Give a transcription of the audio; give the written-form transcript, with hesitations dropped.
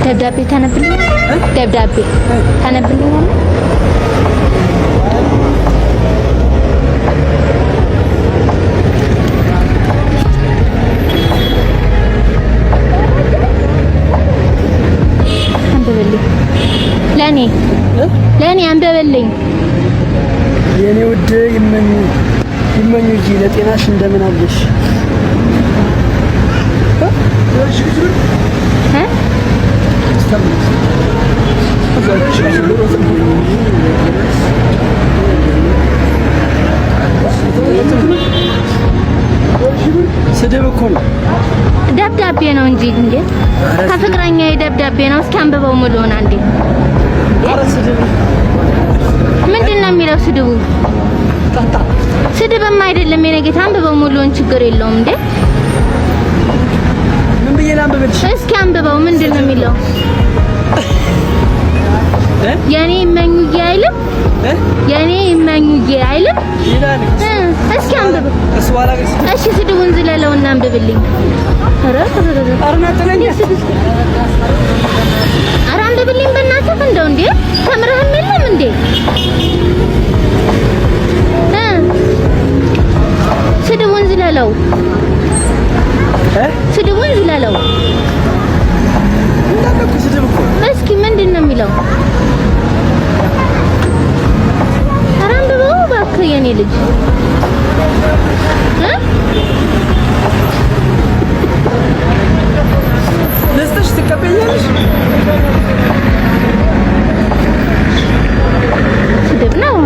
ደብዳቤ ታነብልኛለህ? ደብዳቤ ታነብልኛለህ? አንብብልኝ። ለኔ አንብብልኝ። የኔ ውድ ይመኙ ለጤናሽ እንደምን አለሽ? ስድብ እኮ ነው። ደብዳቤ ነው እንጂ እንዴ! ከፍቅረኛዬ ደብዳቤ ነው። እስኪ አንብበው ሙሉውን አንዴ። ምንድን ነው የሚለው ስድቡ? ስድብም አይደለም የኔ ጌታ። አንብበው ሙሉውን፣ ችግር የለውም እንዴ። ምን ብዬ ላንብብልሽ? እስኪ አንብበው። ምንድን ነው የሚለው? የኔ ይመኙዬ አይልም? የኔ ይመኙዬ አይልም? እስኪ አንብበው። እሺ ስድቡን ዝለለውና አንብብልኝ። ኧረ አንብብልኝ በእናትህ። እንደው እንዴ ተምረህም የለም እንዴ? ስድቡን ዝለለው። ስድቡን ዝለለው። እስኪ ምንድን ነው የሚለው? ኧረ አንብበው እባክህ የኔ ልጅ። ልስጥሽ? ትቀበያለሽ? ስድብ ነው።